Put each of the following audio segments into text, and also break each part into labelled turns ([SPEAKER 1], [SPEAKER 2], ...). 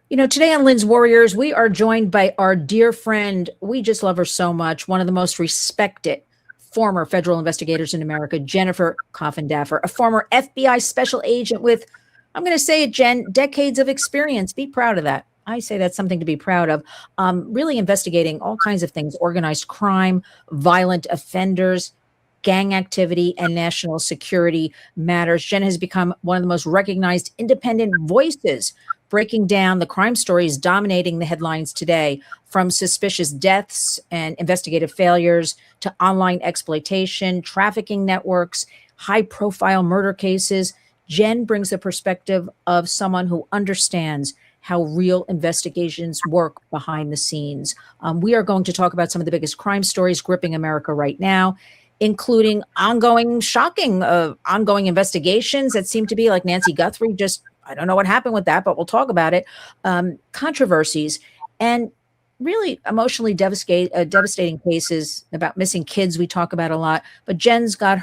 [SPEAKER 1] Today on Lynn's Warriors, we are joined by our dear friend. We just love her so much. One of the most respected former federal investigators in America, Jennifer Coffindaffer, a former FBI special agent with, I'm going to say it, Jen, decades of experience. Be proud of that. I say that's something to be proud of. Really investigating all kinds of things, organized crime, violent offenders, gang activity, and national security matters. Jen has become one of the most recognized independent voices breaking down the crime stories dominating the headlines today, from suspicious deaths and investigative failures to online exploitation, trafficking networks, high profile murder cases. Jen brings the perspective of someone who understands how real investigations work behind the scenes. We are going to talk about some of the biggest crime stories gripping America right now, including ongoing, shocking, ongoing investigations that seem to be like Nancy Guthrie. Just, I don't know what happened with that, but we'll talk about it. Controversies and really emotionally devastating cases about missing kids. We talk about a lot, but Jen's got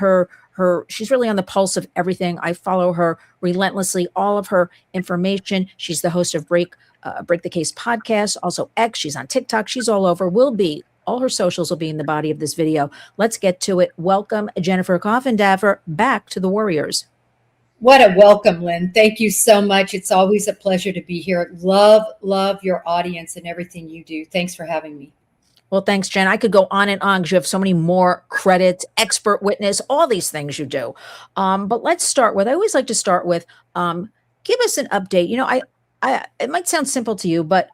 [SPEAKER 1] she's really on the pulse of everything. I follow her relentlessly, all of her information. She's the host of Break the Case podcast, also X. She's on TikTok. She's all over. All her socials will be in the body of this video. Let's get to it. Welcome, Jennifer Coffindaffer, back to the Warriors.
[SPEAKER 2] What a welcome, Lynn. Thank you so much. It's always a pleasure to be here. Love your audience and everything you do. Thanks for having me.
[SPEAKER 1] Well, thanks, Jen. I could go on and on because you have so many more credits, expert witness, all these things you do. But let's start with, I always like to start with, give us an update. It might sound simple to you, but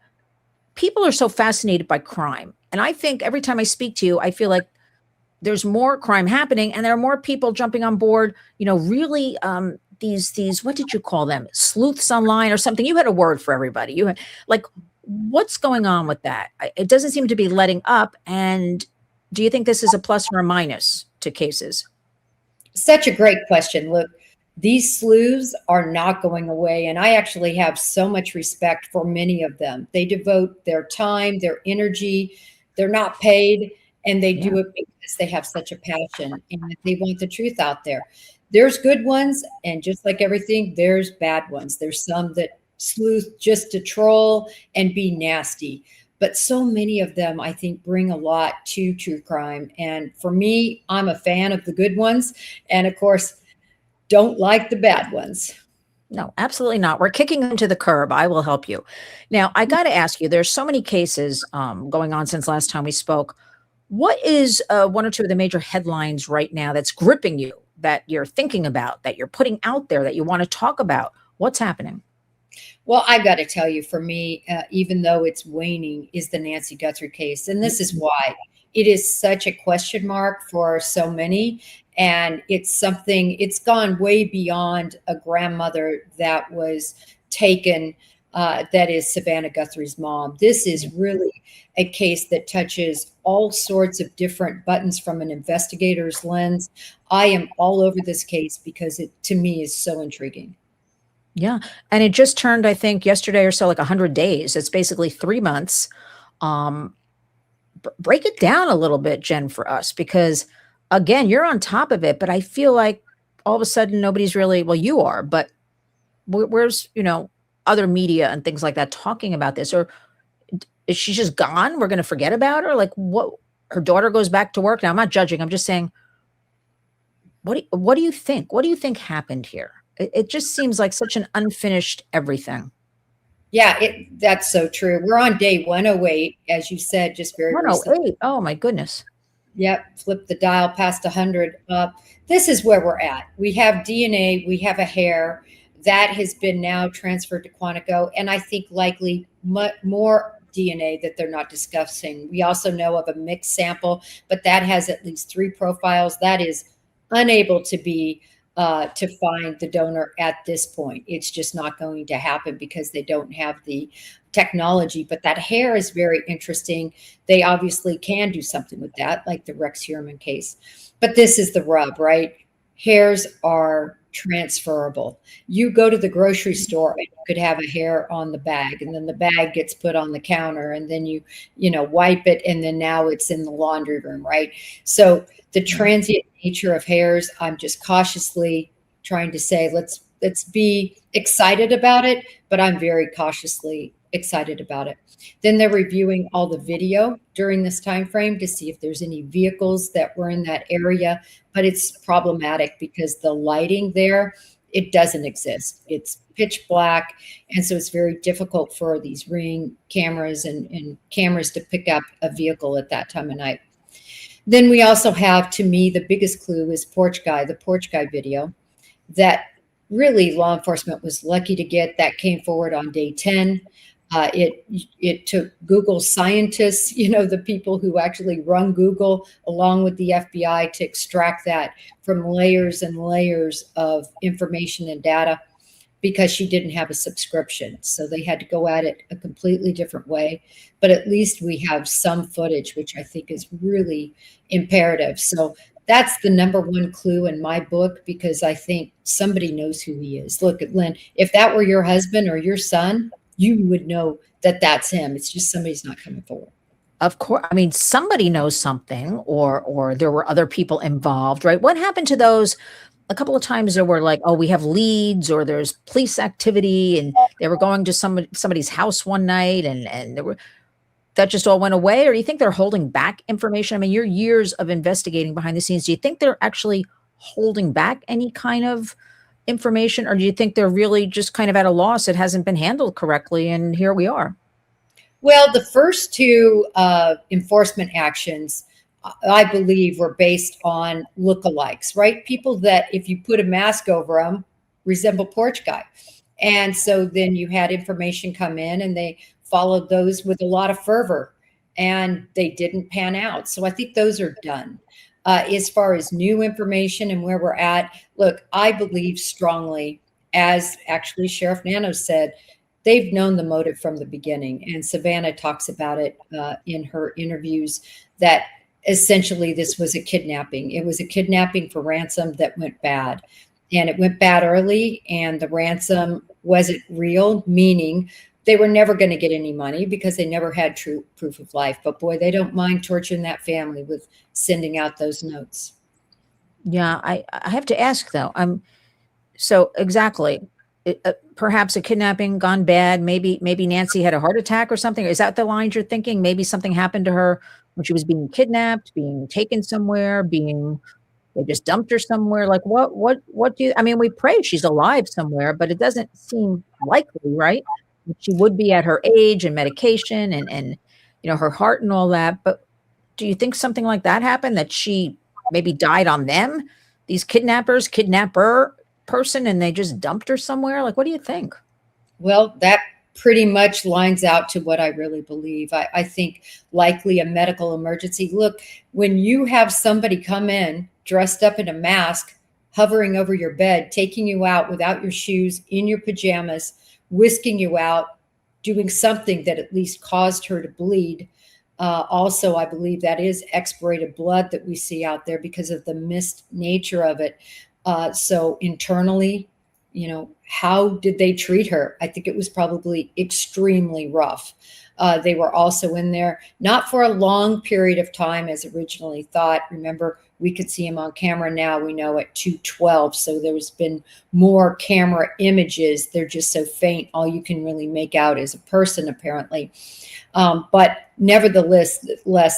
[SPEAKER 1] people are so fascinated by crime. And I think every time I speak to you, I feel like there's more crime happening and there are more people jumping on board, really, these, what did you call them? Sleuths online or something. You had a word for everybody. You had, like, what's going on with that? It doesn't seem to be letting up. And do you think this is a plus or a minus to cases?
[SPEAKER 2] Such a great question. Look, these sleuths are not going away. And I actually have so much respect for many of them. They devote their time, their energy. They're not paid, and they do it because they have such a passion and they want the truth out there. There's good ones, and just like everything, there's bad ones. There's some that sleuth just to troll and be nasty. But so many of them, I think, bring a lot to true crime. And for me, I'm a fan of the good ones. And of course, don't like the bad ones.
[SPEAKER 1] No, absolutely not. We're kicking them to the curb. I will help you. Now, I got to ask you, there's so many cases going on since last time we spoke. What is one or two of the major headlines right now that's gripping you, that you're thinking about, that you're putting out there, that you want to talk about? What's happening?
[SPEAKER 2] Well, I've got to tell you, for me, even though it's waning, is the Nancy Guthrie case. And this is why it is such a question mark for so many. And it's gone way beyond a grandmother that was taken, that is Savannah Guthrie's mom. This is really a case that touches all sorts of different buttons from an investigator's lens. I am all over this case because it, to me, is so intriguing.
[SPEAKER 1] Yeah. And it just turned, I think, yesterday or so, like 100 days. It's basically 3 months. Break it down a little bit, Jen, for us, because again, you're on top of it, but I feel like all of a sudden nobody's really, well, you are, but where's, other media and things like that talking about this? Or is she just gone? We're going to forget about her? Like, what? Her daughter goes back to work. Now, I'm not judging. I'm just saying, what do you think? What do you think happened here? It just seems like such an unfinished everything.
[SPEAKER 2] Yeah, that's so true. We're on day 108, as you said, just very
[SPEAKER 1] 108. Recently. Oh, my goodness.
[SPEAKER 2] Yep, flip the dial past 100 up. This is where we're at. We have DNA, we have a hair that has been now transferred to Quantico, and I think likely more DNA that they're not discussing. We also know of a mixed sample, but that has at least 3 profiles. That is unable to be to find the donor at this point. It's just not going to happen because they don't have the technology. But that hair is very interesting. They obviously can do something with that, like the Rex Heuermann case. But this is the rub, right? Hairs are transferable. You go to the grocery store and you could have a hair on the bag, and then the bag gets put on the counter, and then you wipe it, and then now it's in the laundry room, right? So the transient nature of hairs, I'm just cautiously trying to say, let's be excited about it, but I'm very cautiously excited about it. Then they're reviewing all the video during this time frame to see if there's any vehicles that were in that area, but it's problematic because the lighting there, it doesn't exist. It's pitch black, and so it's very difficult for these Ring cameras and cameras to pick up a vehicle at that time of night. Then we also have, to me, the biggest clue is the porch guy video that really law enforcement was lucky to get. That came forward on day 10. It took Google scientists, the people who actually run Google, along with the FBI, to extract that from layers and layers of information and data, because she didn't have a subscription. So they had to go at it a completely different way. But at least we have some footage, which I think is really imperative. So that's the number one clue in my book, because I think somebody knows who he is. Look at Lynn. If that were your husband or your son, you would know that that's him. It's just somebody's not coming forward.
[SPEAKER 1] Of course. I mean, somebody knows something, or there were other people involved, right? What happened to those? A couple of times there were like, oh, we have leads, or there's police activity, and they were going to somebody's house one night, and that just all went away? Or do you think they're holding back information? I mean, your years of investigating behind the scenes, do you think they're actually holding back any kind of information, or do you think they're really just kind of at a loss? It hasn't been handled correctly, and here we are.
[SPEAKER 2] Well, the first two enforcement actions, I believe, were based on lookalikes, right? People that, if you put a mask over them, resemble porch guy. And so then you had information come in, and they followed those with a lot of fervor, and they didn't pan out. So I think those are done. As far as new information and where we're at, look, I believe strongly, as actually Sheriff Nano said, they've known the motive from the beginning. And Savannah talks about it in her interviews, that essentially this was a kidnapping. It was a kidnapping for ransom that went bad. And it went bad early, and the ransom wasn't real, meaning they were never going to get any money because they never had true proof of life. But boy, they don't mind torturing that family with sending out those notes.
[SPEAKER 1] Yeah, I have to ask though. So exactly, perhaps a kidnapping gone bad. Maybe Nancy had a heart attack or something. Is that the lines you're thinking? Maybe something happened to her when she was being kidnapped, being taken somewhere, they just dumped her somewhere. Like what do you? I mean, we pray she's alive somewhere, but it doesn't seem likely, right? She would be at her age and medication and her heart and all that. But do you think something like that happened, that she maybe died on them, these kidnapper person, and they just dumped her somewhere? Like, what do you think?
[SPEAKER 2] Well, that pretty much lines out to what I really believe. I think likely a medical emergency. Look, when you have somebody come in dressed up in a mask, hovering over your bed, taking you out without your shoes, in your pajamas, whisking you out, doing something that at least caused her to bleed. Also, I believe that is expirated blood that we see out there because of the mist nature of it. So internally, how did they treat her? I think it was probably extremely rough. They were also in there, not for a long period of time as originally thought. Remember, we could see him on camera now, we know, at 2:12. So there's been more camera images. They're just so faint. All you can really make out is a person, apparently. But nevertheless,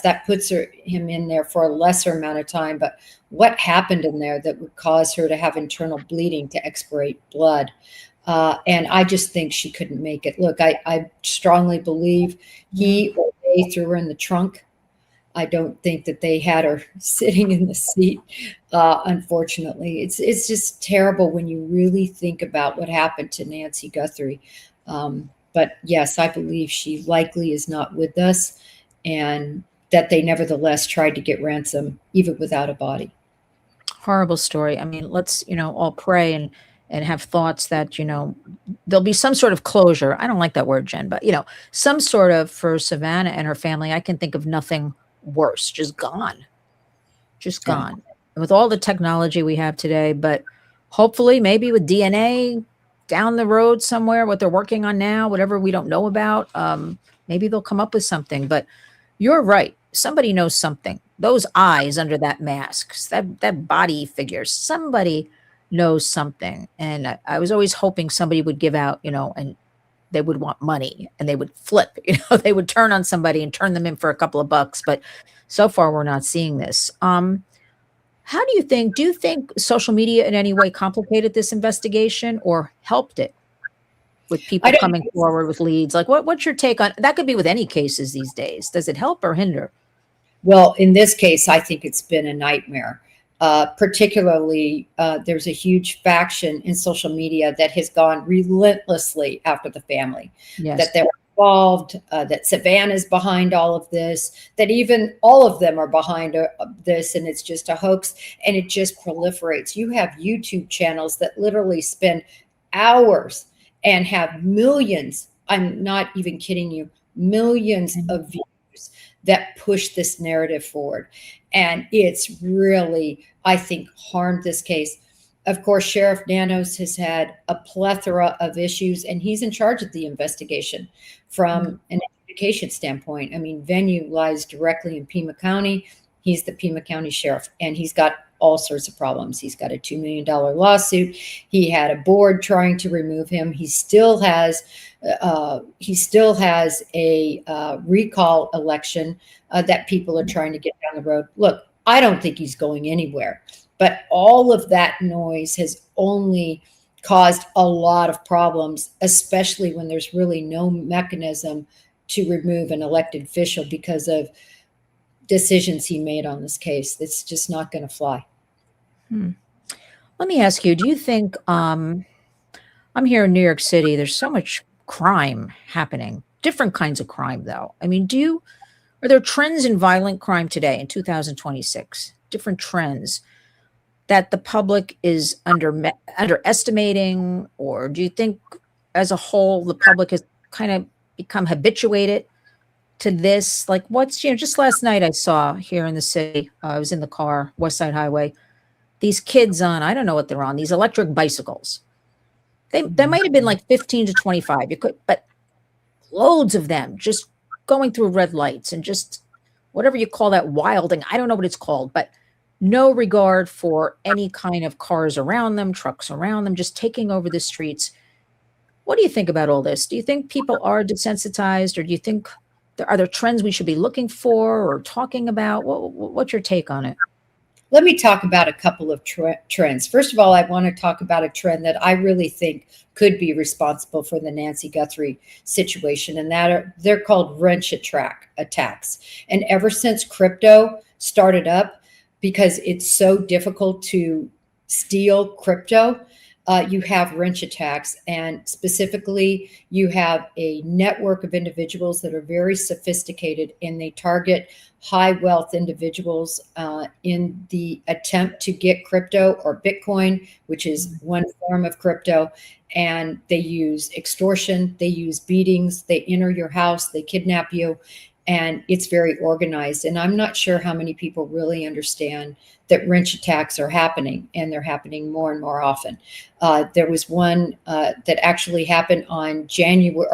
[SPEAKER 2] that puts him in there for a lesser amount of time. But what happened in there that would cause her to have internal bleeding, to expirate blood? And I just think she couldn't make it. Look, I strongly believe he or they threw her in the trunk. I don't think that they had her sitting in the seat. Unfortunately, it's just terrible when you really think about what happened to Nancy Guthrie. But yes, I believe she likely is not with us, and that they nevertheless tried to get ransom even without a body.
[SPEAKER 1] Horrible story. I mean, let's, all pray and have thoughts that, there'll be some sort of closure. I don't like that word, Jen, but some sort of, for Savannah and her family. I can think of nothing worse. Just gone. And with all the technology we have today, but hopefully maybe with DNA down the road somewhere, what they're working on now, whatever we don't know about, maybe they'll come up with something. But you're right. Somebody knows something. Those eyes under that mask, that body figure, somebody knows something. And I was always hoping somebody would give out, and they would want money and they would flip, they would turn on somebody and turn them in for a couple of bucks. But so far, we're not seeing this. How do you think social media in any way complicated this investigation or helped it with
[SPEAKER 2] I
[SPEAKER 1] people
[SPEAKER 2] don't.
[SPEAKER 1] coming forward with leads? Like, what's your take on that? Could be with any cases these days. Does it help or hinder?
[SPEAKER 2] Well, in this case, I think it's been a nightmare. Particularly, there's a huge faction in social media that has gone relentlessly after the family,
[SPEAKER 1] Yes.
[SPEAKER 2] that they're involved, that Savannah's behind all of this, that even all of them are behind this, and it's just a hoax, and it just proliferates. You have YouTube channels that literally spend hours and have millions, I'm not even kidding you, millions of views that push this narrative forward. And it's really, I think, harmed this case. Of course, Sheriff Nanos has had a plethora of issues, and he's in charge of the investigation from an education standpoint. I mean, venue lies directly in Pima County. He's the Pima County Sheriff, and he's got all sorts of problems. He's got a $2 million lawsuit. He had a board trying to remove him. He still has a recall election that people are trying to get down the road. Look, I don't think he's going anywhere, but all of that noise has only caused a lot of problems, especially when there's really no mechanism to remove an elected official because of decisions he made on this case. It's just not going to fly.
[SPEAKER 1] Let me ask you, do you think, I'm here in New York City, there's so much crime happening, different kinds of crime though. I mean, are there trends in violent crime today in 2026, different trends that the public is underestimating, or do you think as a whole, the public has kind of become habituated to this? Like just last night I saw here in the city, I was in the car, West Side Highway, these kids on, I don't know what they're on, these electric bicycles. They might have been like 15 to 25. But loads of them just going through red lights and just whatever you call that, wilding. I don't know what it's called, but no regard for any kind of cars around them, trucks around them, just taking over the streets. What do you think about all this? Do you think people are desensitized, or do you think are there trends we should be looking for or talking about? What's your take on it?
[SPEAKER 2] Let me talk about a couple of trends. First of all, I want to talk about a trend that I really think could be responsible for the Nancy Guthrie situation, and they're called wrench attacks. And ever since crypto started up, because it's so difficult to steal crypto, you have wrench attacks, and specifically you have a network of individuals that are very sophisticated, and they target high wealth individuals in the attempt to get crypto or Bitcoin, which is one form of crypto. And they use extortion, they use beatings, they enter your house, they kidnap you, and it's very organized. And I'm not sure how many people really understand that wrench attacks are happening, and they're happening more and more often. There was one that actually happened on January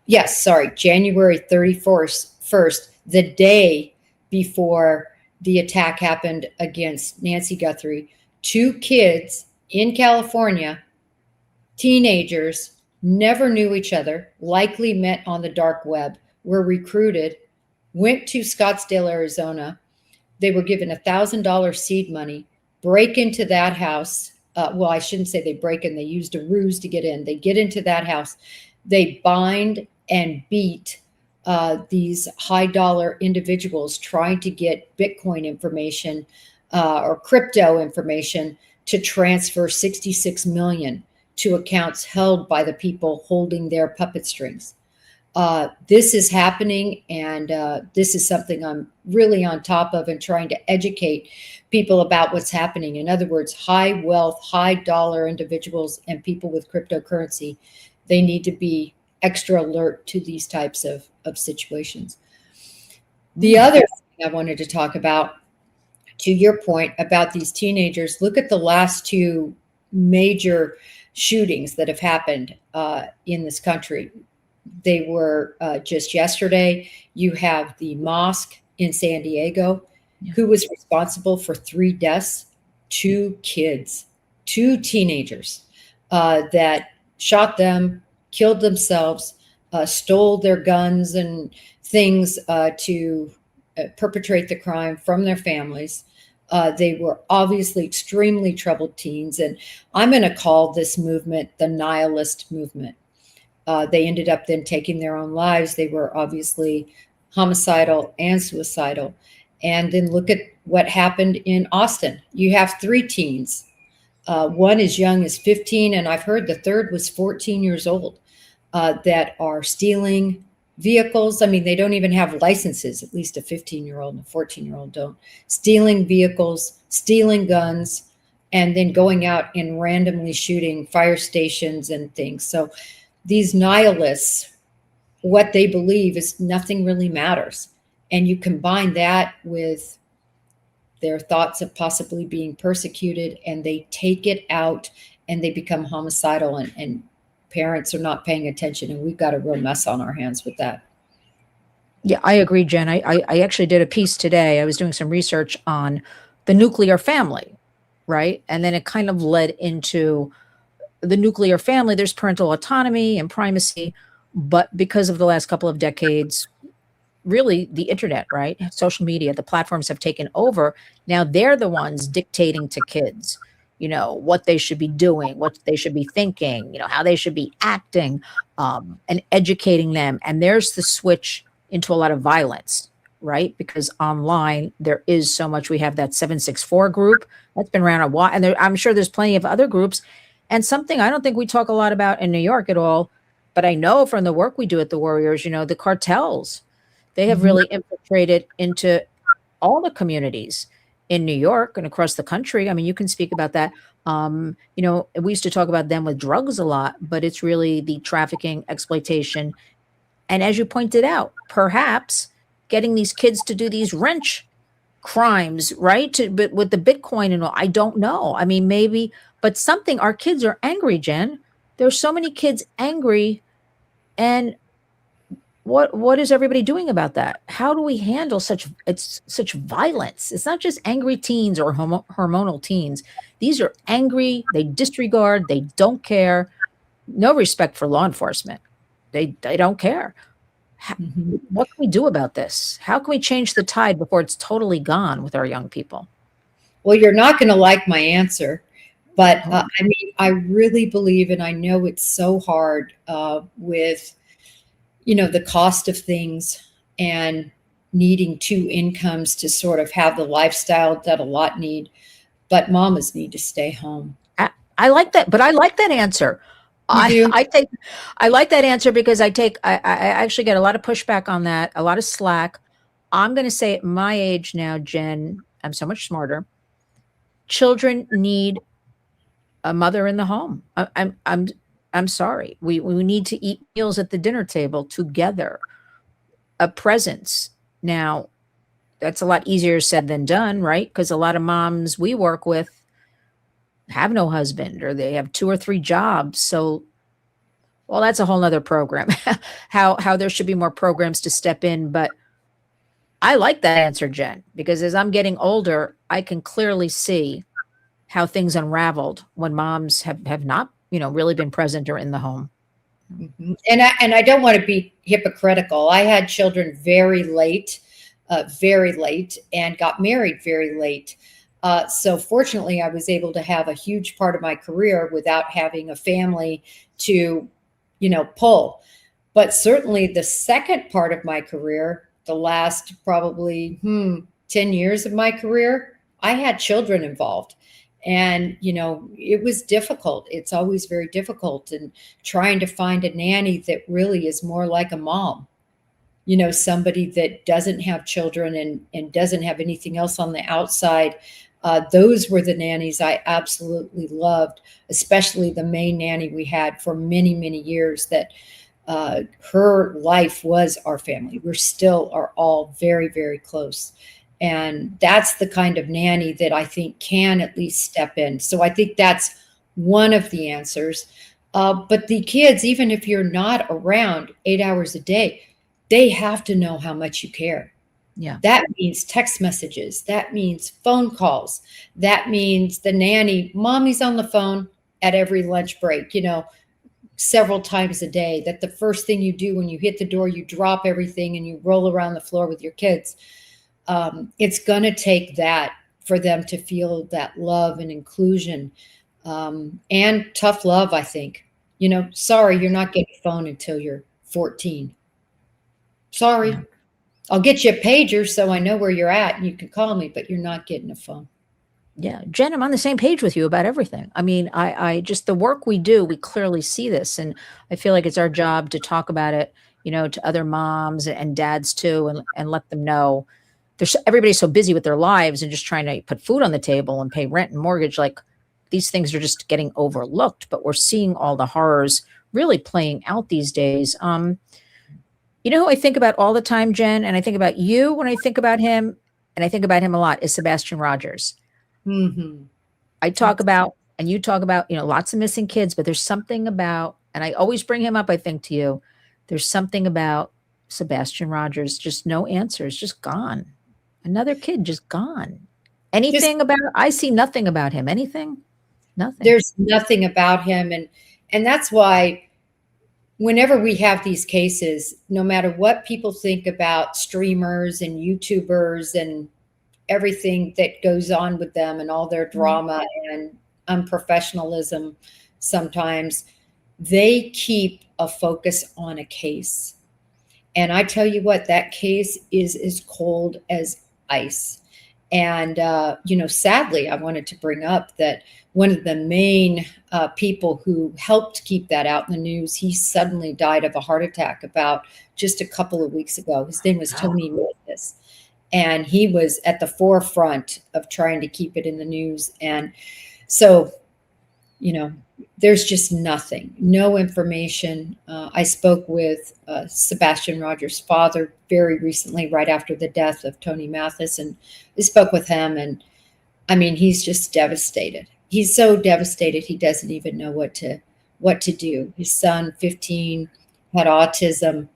[SPEAKER 2] 31st, the day before the attack happened against Nancy Guthrie. 2 kids in California, teenagers, never knew each other, likely met on the dark web, were recruited, went to Scottsdale, Arizona. They were given $1,000 seed money, break into that house. Well, I shouldn't say they break in. They used a ruse to get in. They get into that house. They bind and beat these high dollar individuals trying to get Bitcoin information or crypto information to transfer 66 million to accounts held by the people holding their puppet strings. This is happening, and this is something I'm really on top of and trying to educate people about what's happening. In other words, high wealth, high dollar individuals and people with cryptocurrency, they need to be extra alert to these types of situations. The other thing I wanted to talk about, to your point about these teenagers, look at the last 2 major shootings that have happened in this country. They were just yesterday. You have the mosque in San Diego, who was responsible for 3 deaths, 2 kids, 2 teenagers that shot them, killed themselves, stole their guns and things to perpetrate the crime from their families. They were obviously extremely troubled teens. And I'm going to call this movement the nihilist movement. They ended up then taking their own lives. They were obviously homicidal and suicidal. And then look at what happened in Austin. You have 3 teens. One as young as 15, and I've heard the third was 14 years old, that are stealing vehicles. I mean, they don't even have licenses, at least a 15-year-old and a 14-year-old don't. Stealing vehicles, stealing guns, and then going out and randomly shooting fire stations and things. So these nihilists, what they believe is nothing really matters. And you combine that with their thoughts of possibly being persecuted, and they take it out and they become homicidal, and parents are not paying attention. And we've got a real mess on our hands with that.
[SPEAKER 1] Yeah, I agree, Jen. I actually did a piece today. I was doing some research on the nuclear family, right? And then it kind of led into the nuclear family. There's parental autonomy and primacy, but because of the last couple of decades, really the internet, right? Social media, the platforms have taken over. Now they're the ones dictating to kids, what they should be doing, what they should be thinking, how they should be acting, and educating them. And there's the switch into a lot of violence, right? Because online there is so much. We have that 764 group that's been around a while, and I'm sure there's plenty of other groups. And something I don't think we talk a lot about in New York at all, but I know from the work we do at the Warriors, the cartels, they have really infiltrated into all the communities in New York and across the country. I mean, you can speak about that. We used to talk about them with drugs a lot, but it's really the trafficking, exploitation. And as you pointed out, perhaps getting these kids to do these wrench crimes, right? But with the Bitcoin and all, I don't know. I mean, maybe, but something, our kids are angry, Jen. There's so many kids angry. And what is everybody doing about that? How do we handle such violence? It's not just angry teens or hormonal teens. These are angry, they disregard, they don't care, no respect for law enforcement. They don't care. What can we do about this? How can we change the tide before it's totally gone with our young people?
[SPEAKER 2] Well, you're not going to like my answer, but I mean, I really believe, and I know it's so hard with the cost of things and needing 2 incomes to sort of have the lifestyle that a lot need, but mamas need to stay home.
[SPEAKER 1] I like that, but I like that answer. I like that answer because I actually get a lot of pushback on that, a lot of slack. I'm going to say at my age now, Jen, I'm so much smarter. Children need a mother in the home. I'm sorry. We need to eat meals at the dinner table together. A presence. Now, that's a lot easier said than done, right? Because a lot of moms we work with have no husband, or they have 2 or 3 jobs. So, well, that's a whole nother program, how there should be more programs to step in. But I like that answer, Jen, because as I'm getting older, I can clearly see how things unraveled when moms have not, really been present or in the home.
[SPEAKER 2] And I don't want to be hypocritical. I had children very late, and got married very late. So fortunately, I was able to have a huge part of my career without having a family to, pull. But certainly the second part of my career, the last probably 10 years of my career, I had children involved. And, it was difficult. It's always very difficult. And trying to find a nanny that really is more like a mom, somebody that doesn't have children and doesn't have anything else on the outside. Those were the nannies I absolutely loved, especially the main nanny we had for many, many years, that her life was our family. We still are all very, very close. And that's the kind of nanny that I think can at least step in. So I think that's one of the answers. But the kids, even if you're not around 8 hours a day, they have to know how much you care.
[SPEAKER 1] Yeah.
[SPEAKER 2] That means text messages. That means phone calls. That means the nanny, mommy's on the phone at every lunch break, several times a day, that the first thing you do when you hit the door, you drop everything and you roll around the floor with your kids. It's going to take that for them to feel that love and inclusion, and tough love, I think. Sorry, you're not getting a phone until you're 14. Sorry.
[SPEAKER 1] Yeah.
[SPEAKER 2] I'll get you a pager so I know where you're at and you can call me, but you're not getting a phone.
[SPEAKER 1] Yeah, Jen, I'm on the same page with you about everything. I mean, I just the work we do, we clearly see this, and I feel like it's our job to talk about it, to other moms and dads too, and let them know. Everybody's so busy with their lives and just trying to put food on the table and pay rent and mortgage. Like these things are just getting overlooked, but we're seeing all the horrors really playing out these days. Who I think about all the time, Jen, and I think about you when I think about him, and I think about him a lot, is Sebastian Rogers.
[SPEAKER 2] Mm-hmm.
[SPEAKER 1] I talk about, and you talk about, lots of missing kids, but there's something about, and I always bring him up, I think, to you, there's something about Sebastian Rogers, just no answers, just gone. Another kid just gone. Anything about, I see nothing about him. Anything? Nothing.
[SPEAKER 2] There's nothing about him. And that's why whenever we have these cases, no matter what people think about streamers and YouTubers and everything that goes on with them and all their drama and unprofessionalism, sometimes they keep a focus on a case. And I tell you what, that case is as cold as ice. And, sadly, I wanted to bring up that one of the main people who helped keep that out in the news, he suddenly died of a heart attack about just a couple of weeks ago. His name was Tony Mathis. And he was at the forefront of trying to keep it in the news. And so, there's just nothing, no information. I spoke with Sebastian Rogers' father very recently, right after the death of Tony Mathis, and I spoke with him. And I mean, he's just devastated. He's so devastated, he doesn't even know what to do. His son, 15, had autism,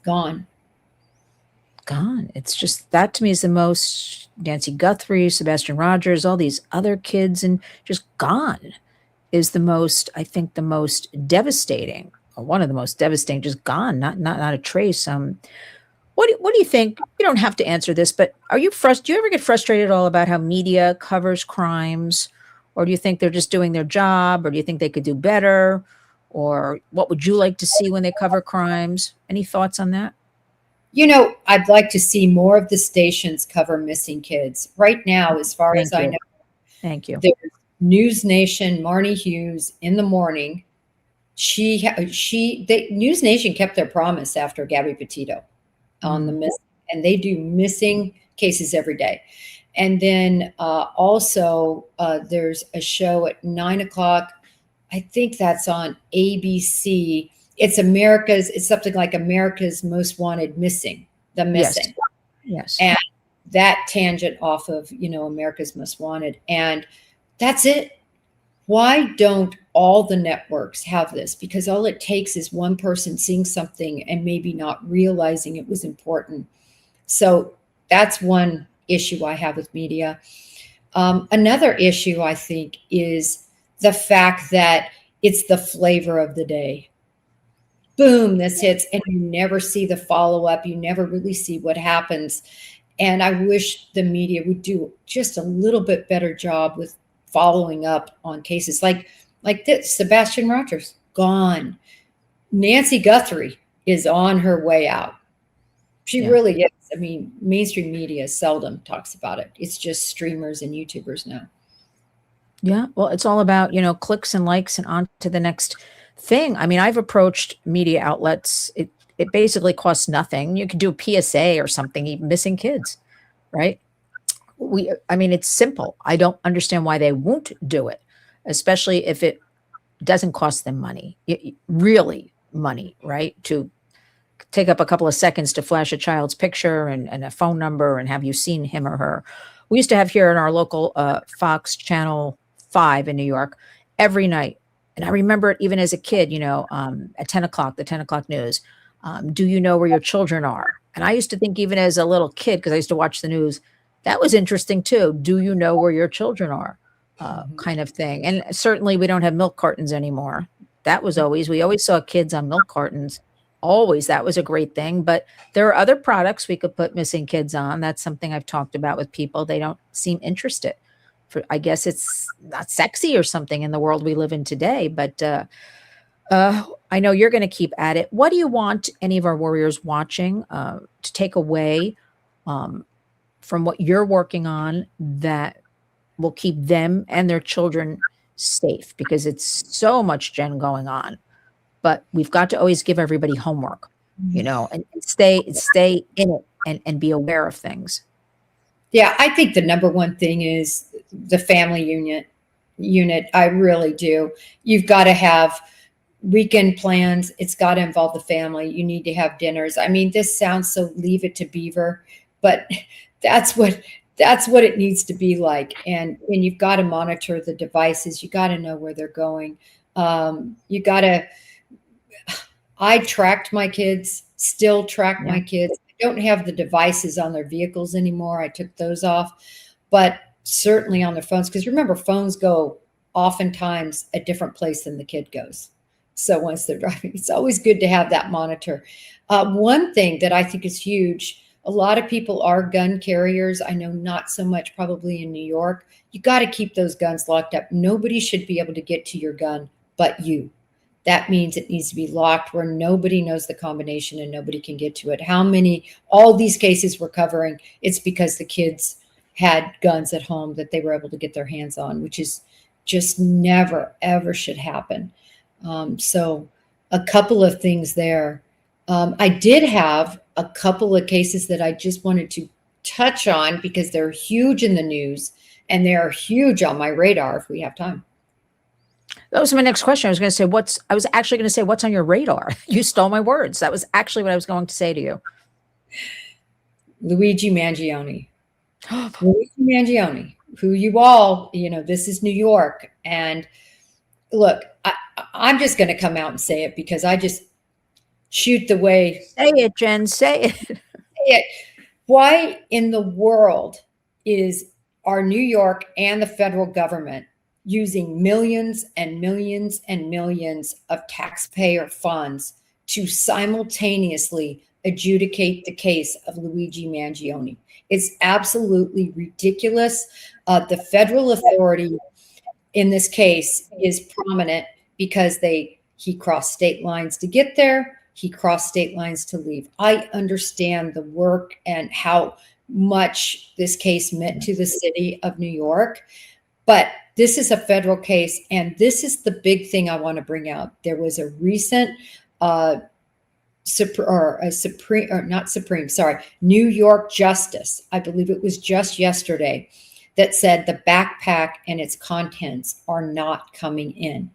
[SPEAKER 2] gone.
[SPEAKER 1] It's just, that to me is the most, Nancy Guthrie, Sebastian Rogers, all these other kids, and just gone is the most, I think, the most devastating, or one of the most devastating, just gone, not a trace. What do you think? You don't have to answer this, but do you ever get frustrated at all about how media covers crimes? Or do you think they're just doing their job? Or do you think they could do better? Or what would you like to see when they cover crimes? Any thoughts on that?
[SPEAKER 2] I'd like to see more of the stations cover missing kids. Right now, as far as I know,
[SPEAKER 1] thank you.
[SPEAKER 2] There's News Nation, Marnie Hughes in the morning. News Nation kept their promise after Gabby Petito on the missing, and they do missing cases every day. And then also there's a show at 9:00. I think that's on ABC. It's something like America's Most Wanted Missing, the missing.
[SPEAKER 1] Yes.
[SPEAKER 2] And that tangent off of, America's Most Wanted. And that's it. Why don't all the networks have this? Because all it takes is one person seeing something and maybe not realizing it was important. So that's one issue I have with media. Another issue, I think, is the fact that it's the flavor of the day. Boom, this hits, and you never see the follow-up. You never really see what happens. And I wish the media would do just a little bit better job with following up on cases like this. Sebastian Rogers, gone. Nancy Guthrie is on her way out. She really is. I mean, mainstream media seldom talks about it. It's just streamers and YouTubers now.
[SPEAKER 1] Yeah, well, it's all about, clicks and likes and on to the next thing. I mean, I've approached media outlets. It basically costs nothing. You could do a PSA or something, even missing kids, right? It's simple. I don't understand why they won't do it, especially if it doesn't cost them money, really money, right? To take up a couple of seconds to flash a child's picture and a phone number and have you seen him or her. We used to have here in our local Fox Channel 5 in New York every night. And I remember it even as a kid, at 10 o'clock, the 10 o'clock news. Do you know where your children are? And I used to think, even as a little kid, because I used to watch the news, that was interesting too. Do you know where your children are? kind of thing. And certainly we don't have milk cartons anymore. That was we always saw kids on milk cartons. Always. That was a great thing. But there are other products we could put missing kids on. That's something I've talked about with people. They don't seem interested. I guess it's not sexy or something in the world we live in today. But I know you're going to keep at it. What do you want any of our warriors watching to take away from what you're working on that will keep them and their children safe? Because it's so much, Jen, going on. But we've got to always give everybody homework, and stay in it and be aware of things.
[SPEAKER 2] Yeah, I think the number one thing is the family unit. I really do. You've got to have weekend plans. It's got to involve the family. You need to have dinners. I mean, this sounds so Leave It to Beaver, but that's what it needs to be like. And you've got to monitor the devices. You got to know where they're going. I tracked my kids, still track my kids. I don't have the devices on their vehicles anymore. I took those off, but certainly on their phones, because remember, phones go oftentimes a different place than the kid goes. So once they're driving, it's always good to have that monitor. One thing that I think is huge, a lot of people are gun carriers. I know not so much probably in New York. You got to keep those guns locked up. Nobody should be able to get to your gun but you. That means it needs to be locked where nobody knows the combination and nobody can get to it. All these cases we're covering, it's because the kids had guns at home that they were able to get their hands on, which is just never, ever should happen. So a couple of things there. I did have a couple of cases that I just wanted to touch on because they're huge in the news and they're huge on my radar if we have time.
[SPEAKER 1] That was my next question. I was actually going to say, what's on your radar? You stole my words. That was actually what I was going to say to you.
[SPEAKER 2] Luigi Mangione. Luigi Mangione, who you all, this is New York. And look, I'm just going to come out and say it because I just shoot the way.
[SPEAKER 1] Say it, Jen, say it.
[SPEAKER 2] Say it. Why in the world is our New York and the federal government using millions and millions and millions of taxpayer funds to simultaneously adjudicate the case of Luigi Mangione? It's absolutely ridiculous. The federal authority in this case is prominent because he crossed state lines to get there. He crossed state lines to leave. I understand the work and how much this case meant to the city of New York, but this is a federal case, and this is the big thing I want to bring out. There was a recent New York justice, I believe it was just yesterday, that said the backpack and its contents are not coming in.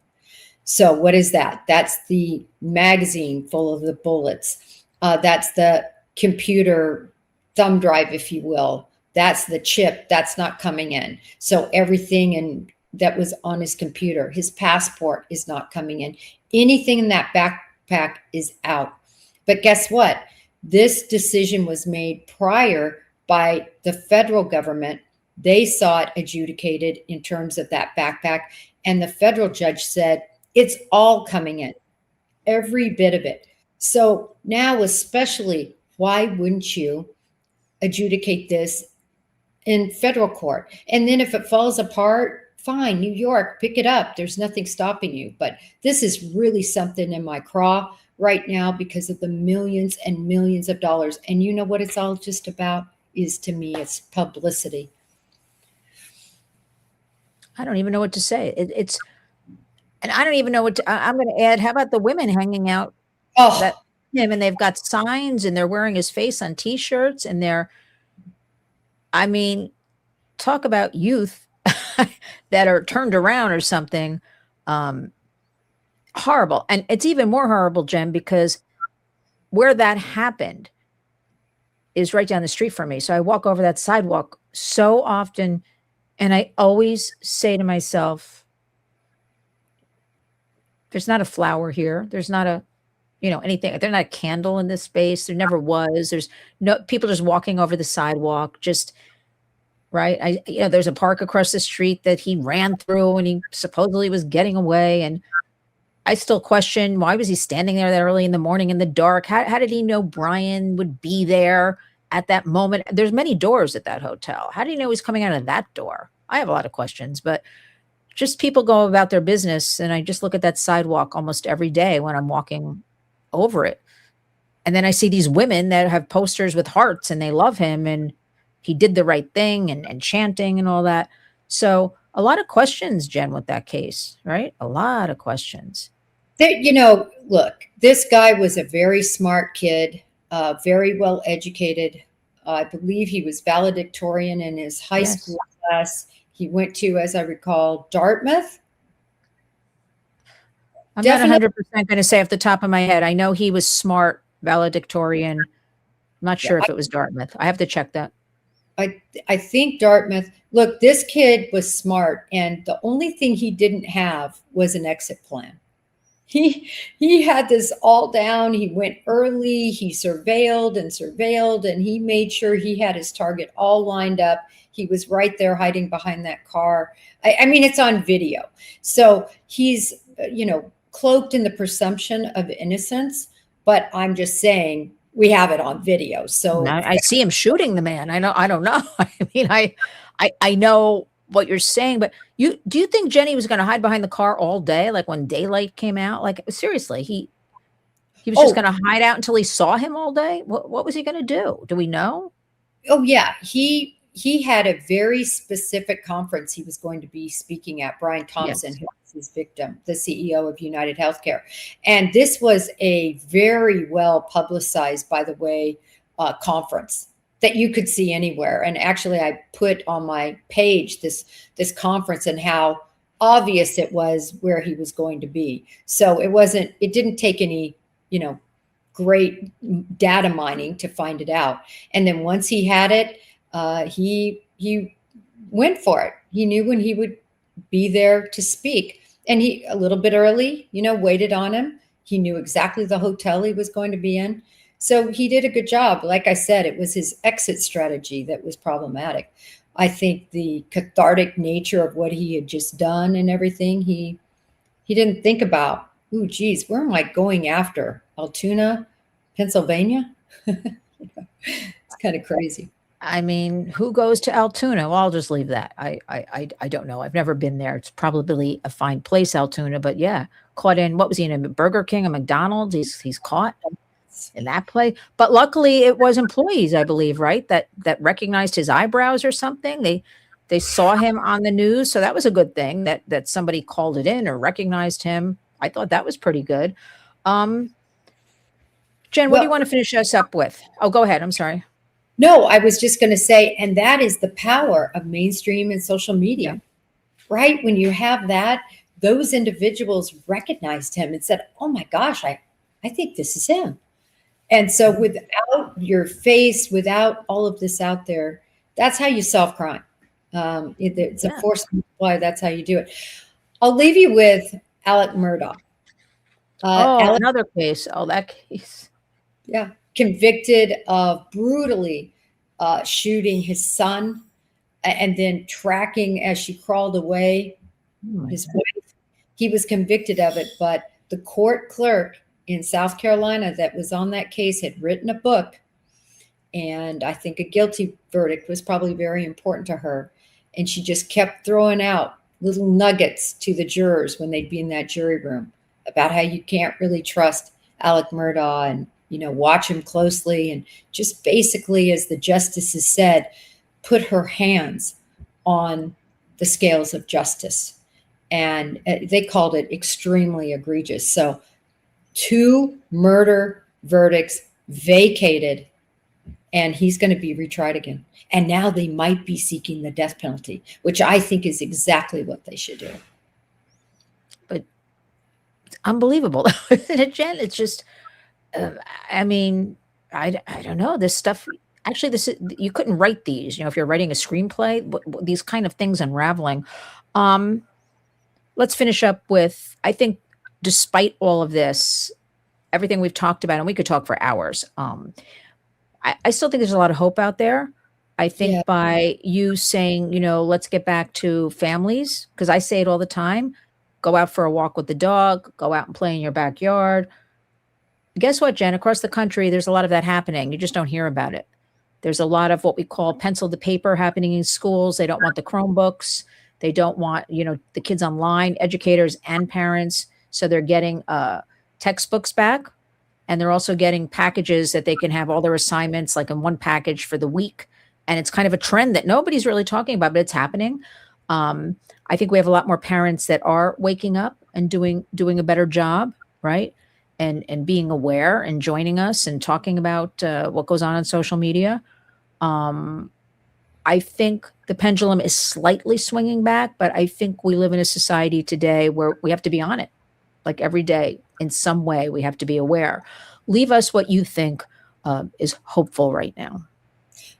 [SPEAKER 2] So what is that? That's the magazine full of the bullets. That's the computer thumb drive, if you will. That's the chip that's not coming in. So everything that was on his computer, his passport is not coming in. Anything in that backpack is out. But guess what? This decision was made prior by the federal government. They saw it adjudicated in terms of that backpack. And the federal judge said, it's all coming in, every bit of it. So now, especially, why wouldn't you adjudicate this in federal court? And then if it falls apart, fine, New York, pick it up. There's nothing stopping you. But this is really something in my craw right now because of the millions and millions of dollars. And you know what it's all just about is, to me, it's publicity.
[SPEAKER 1] I don't even know what to say. And I don't even know what I'm going to add. How about the women hanging out? And they've got signs and they're wearing his face on T-shirts and talk about youth that are turned around or something. Horrible. And it's even more horrible, Jen, because where that happened is right down the street from me. So I walk over that sidewalk so often, and I always say to myself, there's not a flower here. There's not anything. There's not a candle in this space. There never was. There's no people just walking over the sidewalk, just right? There's a park across the street that he ran through and he supposedly was getting away. And I still question, why was he standing there that early in the morning in the dark? How did he know Brian would be there at that moment? There's many doors at that hotel. How did he know he's coming out of that door? I have a lot of questions, but just people go about their business. And I just look at that sidewalk almost every day when I'm walking over it. And then I see these women that have posters with hearts and they love him and he did the right thing and chanting and all that. So a lot of questions, Jen, with that case, right? A lot of questions.
[SPEAKER 2] Look, this guy was a very smart kid, very well educated. I believe he was valedictorian in his high
[SPEAKER 1] Yes.
[SPEAKER 2] school class. He went to, as I recall, Dartmouth.
[SPEAKER 1] I'm
[SPEAKER 2] Definitely.
[SPEAKER 1] not 100% going to say off the top of my head. I know he was smart, valedictorian. I'm not
[SPEAKER 2] Yeah,
[SPEAKER 1] sure if it was Dartmouth. I have to check that.
[SPEAKER 2] I think Dartmouth. Look, this kid was smart, and the only thing he didn't have was an exit plan. He had this all down. He went early. He surveilled and surveilled, and he made sure he had his target all lined up. He was right there hiding behind that car. I mean, it's on video. So he's, cloaked in the presumption of innocence. But I'm just saying we have it on video. So
[SPEAKER 1] I see him shooting the man. I don't know. I mean, I know what you're saying, but do you think Jenny was going to hide behind the car all day? Like when daylight came out, like seriously, he was just going to hide out until he saw him all day. What was he going to do? Do we know?
[SPEAKER 2] Oh yeah, he had a very specific conference he was going to be speaking at. Brian Thompson,
[SPEAKER 1] Yes.
[SPEAKER 2] who was his victim, the CEO of United Healthcare, and this was a very well publicized, by the way, conference that you could see anywhere. And actually, I put on my page this conference and how obvious it was where he was going to be. So it didn't take any, great data mining to find it out. And then once he had it, he went for it. He knew when he would be there to speak, and he a little bit early, waited on him. He knew exactly the hotel he was going to be in. So he did a good job. Like I said, it was his exit strategy that was problematic. I think the cathartic nature of what he had just done and everything, he didn't think about, ooh, geez, where am I going after? Altoona, Pennsylvania? It's kind of crazy.
[SPEAKER 1] I mean, who goes to Altoona? Well, I'll just leave that. I don't know. I've never been there. It's probably a fine place, Altoona, but yeah, caught in, what was he in, a Burger King, a McDonald's? He's caught in that play. But luckily it was employees, I believe, right? That recognized his eyebrows or something. They saw him on the news. So that was a good thing that somebody called it in or recognized him. I thought that was pretty good. Jen, what do you want to finish us up with? Oh, go ahead. I'm sorry.
[SPEAKER 2] No, I was just going to say, and that is the power of mainstream and social media,
[SPEAKER 1] Yeah.
[SPEAKER 2] right? When you have that, those individuals recognized him and said, oh my gosh, I think this is him. And so without your face, without all of this out there, that's how you solve crime. It's a force multiplier. That's how you do it. I'll leave you with Alec Murdaugh.
[SPEAKER 1] Another case. Oh, that case.
[SPEAKER 2] Yeah. Convicted of brutally shooting his son and then tracking as she crawled away his wife. He was convicted of it, but the court clerk in South Carolina that was on that case had written a book, and I think a guilty verdict was probably very important to her. And she just kept throwing out little nuggets to the jurors when they'd be in that jury room about how you can't really trust Alec Murdaugh and, watch him closely. And just basically, as the justices said, put her hands on the scales of justice. And they called it extremely egregious. So 2 murder verdicts vacated, and he's going to be retried again. And now they might be seeking the death penalty, which I think is exactly what they should do.
[SPEAKER 1] But it's unbelievable, isn't it, Jen? It's just, I mean, I don't know. This stuff, actually, you couldn't write these, if you're writing a screenplay, these kind of things unraveling. Let's finish up with, I think, despite all of this, everything we've talked about, and we could talk for hours, I still think there's a lot of hope out there. I
[SPEAKER 2] Yeah.
[SPEAKER 1] think by you saying, let's get back to families, because I say it all the time, go out for a walk with the dog, go out and play in your backyard. Guess what, Jen? Across the country, there's a lot of that happening. You just don't hear about it. There's a lot of what we call pencil to paper happening in schools. They don't want the Chromebooks. They don't want, the kids online, educators and parents. So they're getting textbooks back, and they're also getting packages that they can have all their assignments like in one package for the week. And it's kind of a trend that nobody's really talking about, but it's happening. I think we have a lot more parents that are waking up and doing a better job, right? And being aware and joining us and talking about what goes on social media. I think the pendulum is slightly swinging back, but I think we live in a society today where we have to be on it. Like every day, in some way, we have to be aware. Leave us what you think is hopeful right now.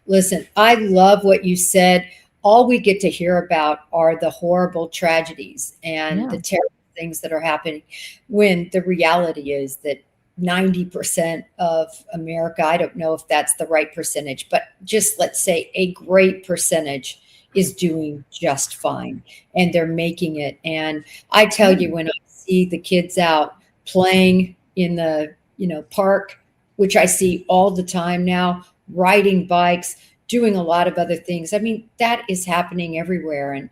[SPEAKER 2] Listen, I love what you said. All we get to hear about are the horrible tragedies and
[SPEAKER 1] Yeah.
[SPEAKER 2] the terrible things that are happening, when the reality is that 90% of America, I don't know if that's the right percentage, but just let's say a great percentage is doing just fine, and they're making it. And I tell you, when I see the kids out playing in the, park, which I see all the time now, riding bikes, doing a lot of other things. I mean, that is happening everywhere. And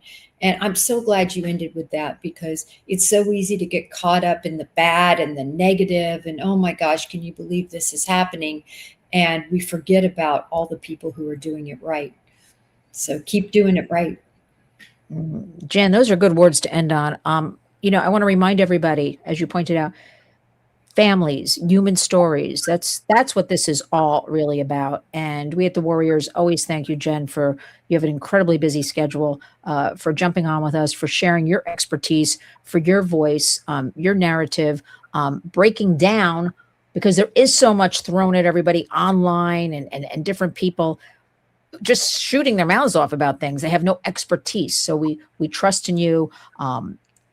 [SPEAKER 2] I'm so glad you ended with that, because it's so easy to get caught up in the bad and the negative and, oh my gosh, can you believe this is happening? And we forget about all the people who are doing it right. So keep doing it right.
[SPEAKER 1] Jen, those are good words to end on. I want to remind everybody, as you pointed out, families, human stories. That's what this is all really about. And we at the Warriors always thank you, Jen, for you have an incredibly busy schedule, for jumping on with us, for sharing your expertise, for your voice, your narrative, breaking down, because there is so much thrown at everybody online, and different people just shooting their mouths off about things. They have no expertise. So we trust in you.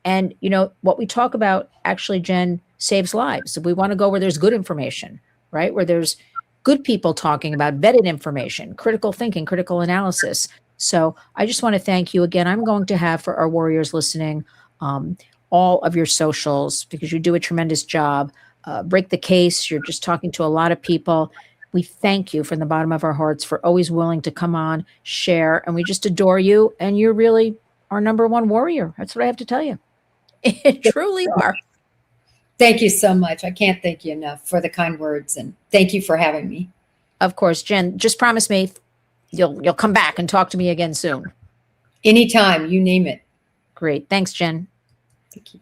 [SPEAKER 1] And what we talk about, actually, Jen, saves lives. So we want to go where there's good information, right? Where there's good people talking about vetted information, critical thinking, critical analysis. So I just want to thank you again. I'm going to have, for our Warriors listening, all of your socials, because you do a tremendous job. Break the case. You're just talking to a lot of people. We thank you from the bottom of our hearts for always willing to come on, share, and we just adore you. And you're really our number one warrior. That's what I have to tell you. It truly are.
[SPEAKER 2] Thank you so much. I can't thank you enough for the kind words, and thank you for having me.
[SPEAKER 1] Of course, Jen, just promise me you'll come back and talk to me again soon.
[SPEAKER 2] Anytime, you name it.
[SPEAKER 1] Great. Thanks, Jen.
[SPEAKER 2] Thank you.